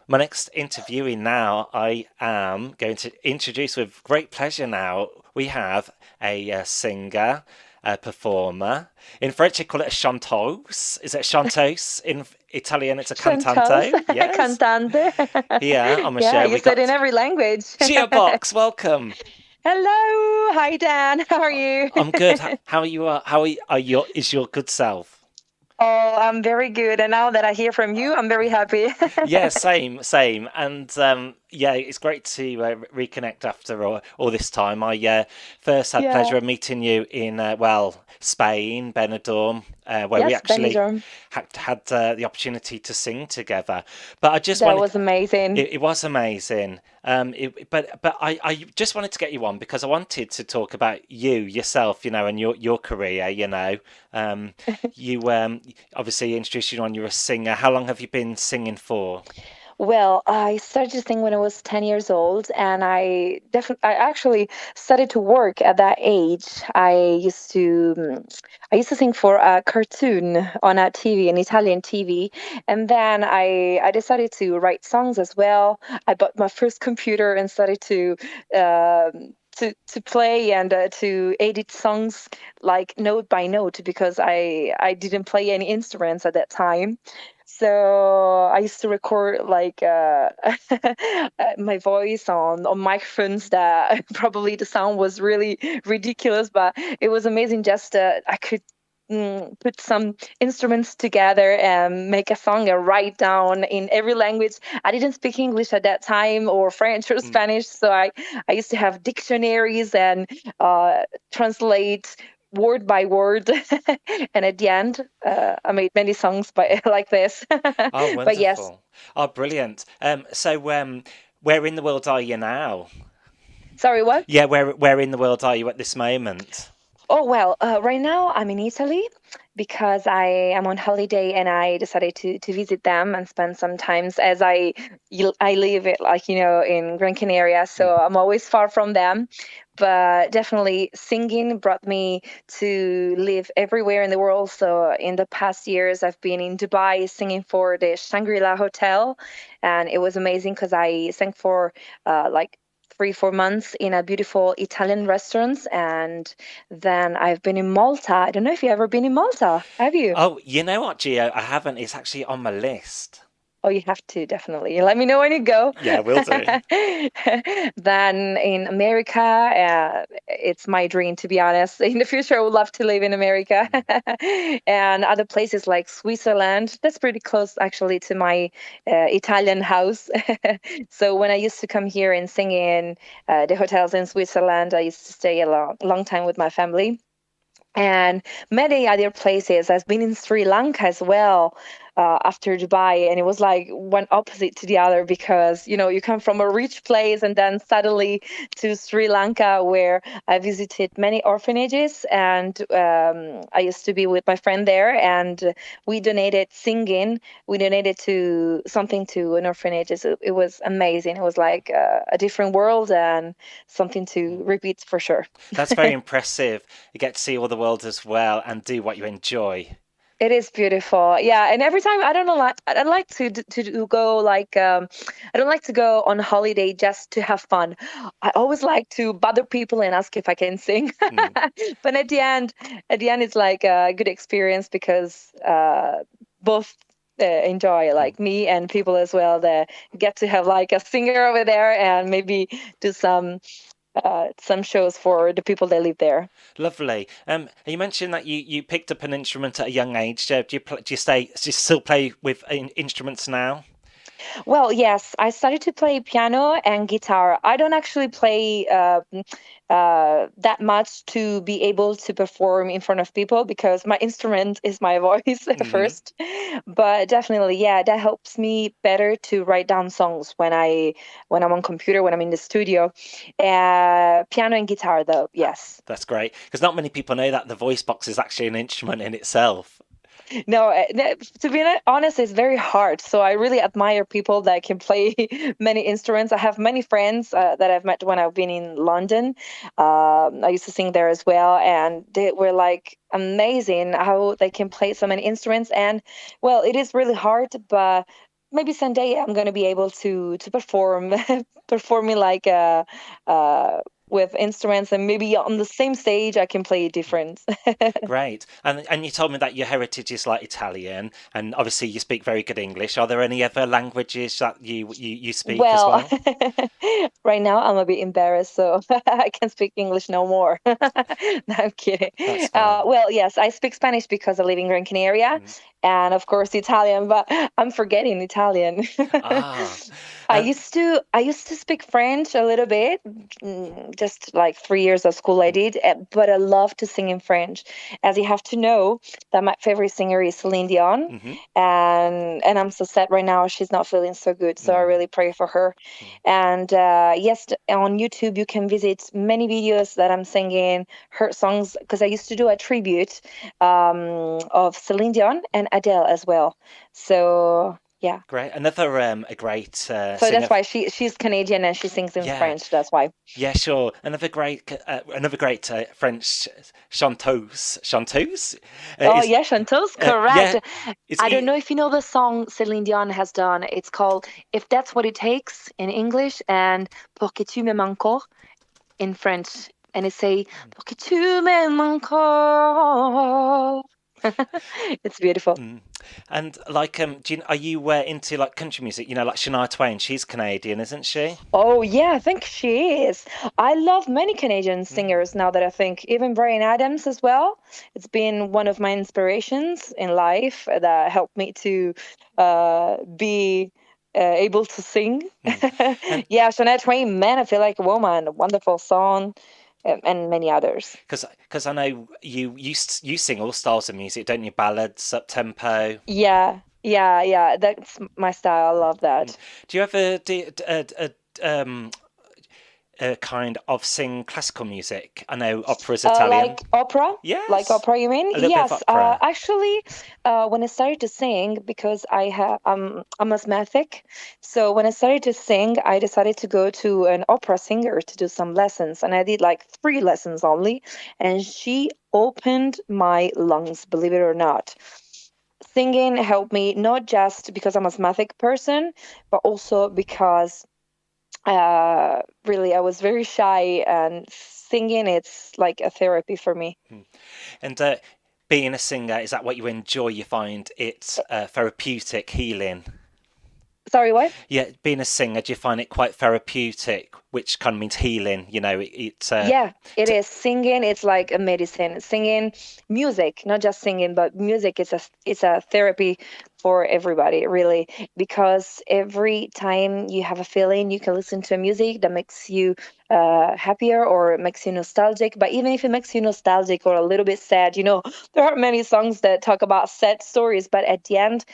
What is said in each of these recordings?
My next interviewee now, I am going to introduce with great pleasure now. We have a singer, a performer. In French, they call it a chanteuse. Is it chanteuse? In Italian, it's a Chantos, cantante. Yes. cantante. Here on the Yeah, show, you we said in got every language. Gio Box. Welcome. Hello, hi Dan, how are you? I'm good. How are you? How are you? Is your good self? Oh, I'm very good. And now that I hear from you, I'm very happy. Yeah, same, same. And yeah, it's great to reconnect after all this time. I first had Yeah. pleasure of meeting you in, well, Spain, Benidorm, where we Yes, actually Benidorm. had the opportunity to sing together. But I just That wanted, was amazing. it was amazing. But I just wanted to get you on because I wanted to talk about yourself, and your career. You obviously introduced you on. You're a singer. How long have you been singing for? Well, I started to sing when I was 10 years old, and I actually started to work at that age. I used to sing for a cartoon on a TV, an Italian TV, and then I decided to write songs as well. I bought my first computer and started to play and to edit songs like note by note because I didn't play any instruments at that time. So I used to record like my voice on microphones that probably the sound was really ridiculous, but it was amazing. Just I could put some instruments together and make a song and write down in every language. I didn't speak English at that time or French or Mm. Spanish, so I used to have dictionaries and translate word by word. And at the end, I made many songs by like this. Oh, But yes, wonderful. Oh, brilliant. So, where in the world are you now? sorry, what? Yeah, where in the world are you at this moment? Oh, well, right now I'm in Italy because I am on holiday and I decided to visit them and spend some times as I live it like, in Gran Canaria, Mm. so I'm always far from them. But definitely singing brought me to live everywhere in the world. So in the past years, I've been in Dubai singing for the Shangri-La Hotel, and it was amazing because I sang for like 3, 4 months in a beautiful Italian restaurant, and then I've been in Malta. I don't know if you've ever been in Malta. Have you? Oh, you know what, Gio? I haven't. It's actually on my list. Oh, you have to definitely. Let me know when you go. Yeah, will do. Then in America, it's my dream, to be honest. In the future, I would love to live in America. And other places like Switzerland. That's pretty close, actually, to my Italian house. So when I used to come here and sing in the hotels in Switzerland, I used to stay a long time with my family and many other places. I've been in Sri Lanka as well after Dubai, and it was like one opposite to the other because you come from a rich place and then suddenly to Sri Lanka, where I visited many orphanages, and I used to be with my friend there, and we donated singing. We donated to something to an orphanage. It was amazing. It was like a different world and something to repeat for sure. That's very impressive. You get to see all the world as well and do what you enjoy. It is beautiful. Yeah, and every time I don't know like I don't like to go like I don't like to go on holiday just to have fun. I always like to bother people and ask if I can sing. Mm. But at the end it's like a good experience because both enjoy Mm. like me and people as well that get to have like a singer over there and maybe do some shows for the people that live there. Lovely. You mentioned that you picked up an instrument at a young age. Do you still play with instruments now? Well, yes, I started to play piano and guitar. I don't actually play that much to be able to perform in front of people because my instrument is my voice Hmm. first. But definitely, yeah, that helps me better to write down songs when I'm on computer, when I'm in the studio. Piano and guitar, though, yes. That's great because not many people know that the voice box is actually an instrument in itself. No, to be honest, it's very hard. So I really admire people that can play many instruments. I have many friends that I've met when I've been in London. I used to sing there as well, and they were like amazing how they can play so many instruments. And well, it is really hard, but maybe someday I'm gonna be able to perform performing like uh with instruments, and maybe on the same stage I can play different. Great. And you told me that your heritage is like Italian, and obviously you speak very good English. Are there any other languages that you speak as Well, well? right now I'm a bit embarrassed, so I can't speak English no more. No, I'm kidding. That's fine. Well, yes, I speak Spanish because I live in Gran Canaria, Mm. and of course Italian, but I'm forgetting Italian. Ah, and I used to speak French a little bit, just like 3 years of school I did, but I love to sing in French. As you have to know that my favorite singer is Celine Dion, mm-hmm. and I'm so sad right now. She's not feeling so good, so I Mm, really pray for her. mm, And yes, on YouTube you can visit many videos that I'm singing her songs, because I used to do a tribute of Celine Dion and Adele as well. So yeah, great. Another a great so that's singer. why she's Canadian and she sings in Yeah, French. That's why. yeah, sure. Another great French chanteuse. Oh Is yeah, Chanteuse, correct. yeah, is I don't know if you know the song Celine Dion has done. It's called "If That's What It Takes" in English, and "Pour que tu m'aimes encore" in French, and it say "Pour que tu m'aimes encore." It's beautiful. mm. And like are you into like country music? You know, like Shania Twain. She's Canadian, isn't she? Oh yeah, I think she is. I love many Canadian Mm. singers now that I think, even Brian Adams as well. It's been one of my inspirations in life that helped me to be able to sing. Mm. And Yeah, Shania Twain, Man, I Feel Like a Woman, a wonderful song, and many others. because I know you sing all styles of music, don't you? Ballads, up tempo. Yeah, yeah, yeah. That's my style. I love Mm. that. Do you ever do a kind of sing classical music? I know opera's Italian. Like opera? Like Yes, opera, you mean? a little bit of Yes. opera. Actually, when I started to sing, because I'm asthmatic, so when I started to sing, I decided to go to an opera singer to do some lessons, and I did like 3 lessons only, and she opened my lungs, believe it or not. Singing helped me not just because I'm a asthmatic person, but also because really I was very shy, and singing it's like a therapy for me. Mm. And being a singer, is that what you enjoy? You find it therapeutic, healing? Sorry, what? Yeah, being a singer, do you find it quite therapeutic, which kind of means healing? You know, Yeah, it t- is. Singing, it's like a medicine. Singing, music, not just singing, but music is a therapy for everybody, really. Because every time you have a feeling, you can listen to music that makes you happier or makes you nostalgic. But even if it makes you nostalgic or a little bit sad, there are many songs that talk about sad stories, but at the end,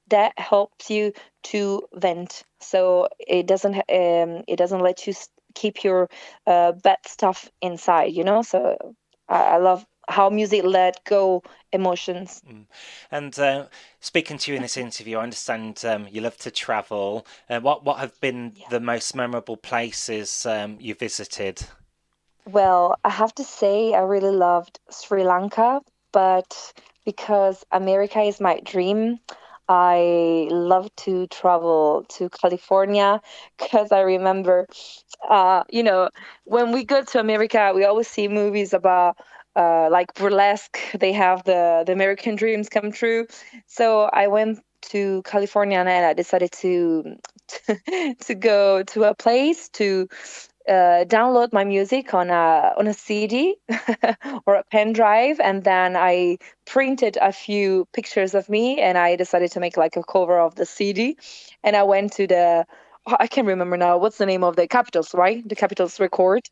that helps you to vent. So it doesn't let you keep your bad stuff inside. So I love how music let go emotions. mm. And speaking to you in this interview, I understand you love to travel. What have been Yeah. the most memorable places you visited? Well, I have to say I really loved Sri Lanka, but because America is my dream, I love to travel to California because I remember when we go to America, we always see movies about like burlesque. They have the American dreams come true. So I went to California, and I decided to to go to a place to download my music on a CD or a pen drive, and then I printed a few pictures of me, and I decided to make like a cover of the CD, and I went to the I can't remember now what's the name of the Capitals, right? The Capitals record.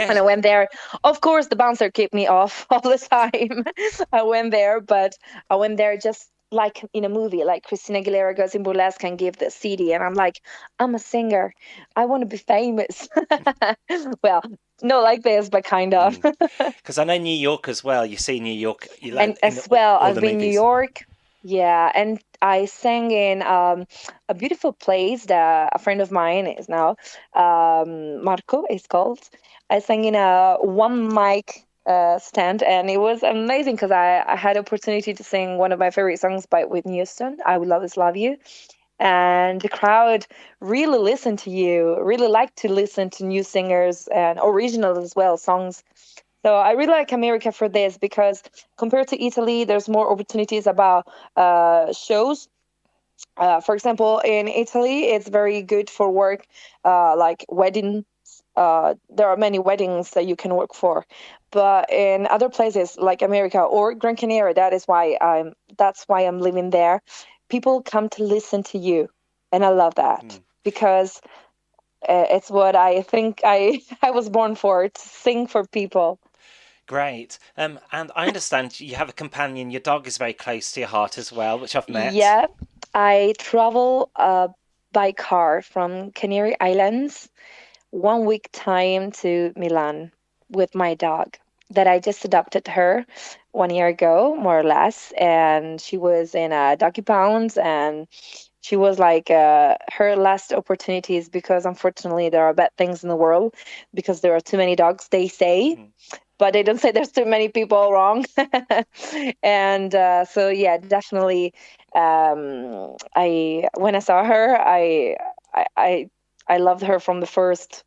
And I Yes, went there. Of course, the bouncer kept me off all the time. I went there, but I went there just like in a movie, like Christina Aguilera goes in burlesque and give the CD, and I'm like, I'm a singer. I want to be famous. Well, not like this, but kind of. because I know New York as well. You see New York, you And like in as well, all I've the been New movies. York. Yeah, and I sang in a beautiful place that a friend of mine is now, Marco is called. I sang in a one mic stand, and it was amazing because I had opportunity to sing one of my favorite songs by Whitney Houston, "I Will Always Love You," and the crowd really listen to you, really like to listen to new singers and originals as well, songs. So I really like America for this because compared to Italy, there's more opportunities about shows. For example, in Italy, it's very good for work, like weddings. There are many weddings that you can work for, but in other places like America or Gran Canaria, that's why I'm living there. People come to listen to you, and I love that Mm, because it's what I think I I was born for, to sing for people. great. And I understand you have a companion. Your dog is very close to your heart as well, which I've met. Yeah, I travel by car from Canary Islands 1 week time to Milan with my dog that I just adopted her 1 year ago, more or less. And she was in a doggy pound and she was like her last opportunities because unfortunately there are bad things in the world because there are too many dogs, they say, Mm, but they don't say there's too many people wrong. And so yeah, definitely. I when I saw her, I I I loved her from the first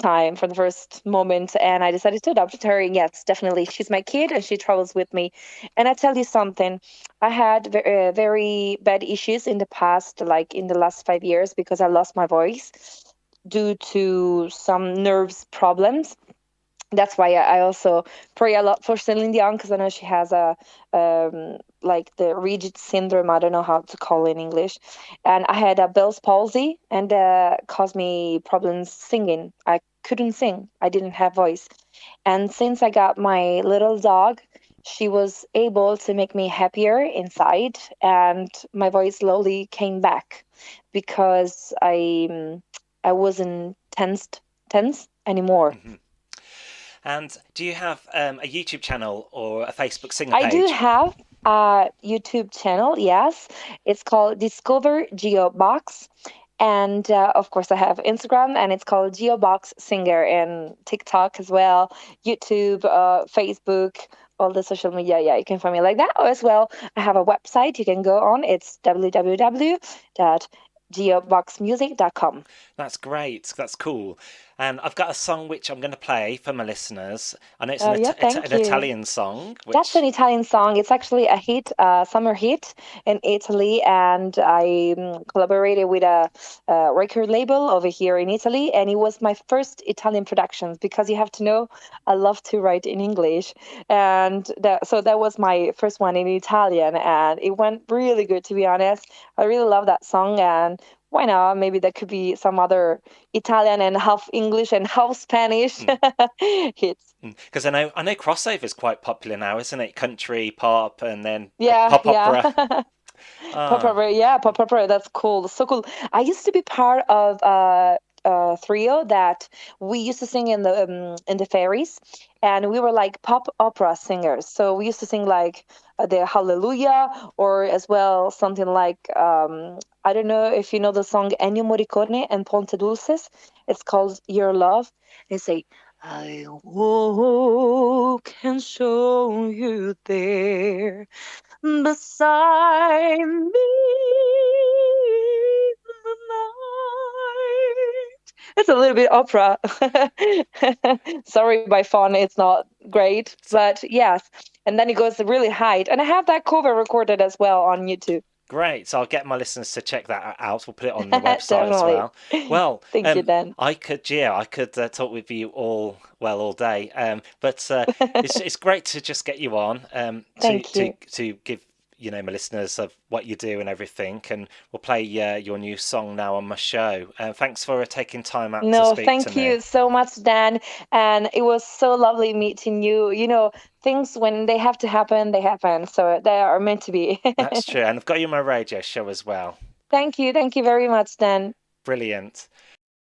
time, from the first moment, and I decided to adopt her. And yes, definitely, she's my kid, and she travels with me. And I tell you something, I had very bad issues in the past, like in the last 5 years, because I lost my voice due to some nerves problems. That's why I also pray a lot for Celine Dion because I know she has a like the rigid syndrome. I don't know how to call it in English, and I had a Bell's palsy, and caused me problems singing. I couldn't sing. I didn't have voice, and since I got my little dog, she was able to make me happier inside, and my voice slowly came back because I wasn't tense anymore. mhm. And do you have a YouTube channel or a Facebook singer I do page? have a YouTube channel, yes. It's called Discover Gio Box. And of course, I have Instagram and it's called Gio Box Singer, and TikTok as well, YouTube, Facebook, all the social media. Yeah, you can find me like that. Or as well, I have a website you can go on. It's www.geoboxmusic.com. That's great. That's cool. And I've got a song which I'm going to play for my listeners. I know it's Yeah, An thank you. Italian song, That's an which Italian song. It's actually a hit, summer hit in Italy, and I collaborated with a record label over here in Italy, and it was my first Italian productions because you have to know I love to write in English, and so that was my first one in Italian, and it went really good to be honest. I really love that song, and why not? Maybe there could be some other Italian and half English and half Spanish mm, hits. because I know crossover is quite popular now, isn't it? Country, pop, and then Yeah, pop yeah. opera. Pop Ah, Opera, yeah, Pop Opera, that's cool. So cool. I used to be part of a trio that we used to sing in the ferries, and we were like pop opera singers. So we used to sing like the Hallelujah, or as well something like I don't know if you know the song Ennio Morricone and Ponte Dulces. It's called Your Love. They say, I woke and show you there beside me in the night. It's a little bit opera. Sorry, my phone, it's not great, so but yes. And then it goes really high. And I have that cover recorded as well on YouTube. great. So I'll get my listeners to check that out. We'll put it on the website as Definitely. well. Well, Thank you, Dan. I could talk with you all day. But it's great to just get you on Thank you. to give my listeners of what you do and everything. And we'll play your new song now on my show. Thanks for taking time out to No, speak to thank me. you so much, Dan. And it was so lovely meeting you. You know, things when they have to happen, they happen. So they are meant to be. That's true, and I've got you on my radio show as well. Thank you. Thank you very much, Dan. Brilliant.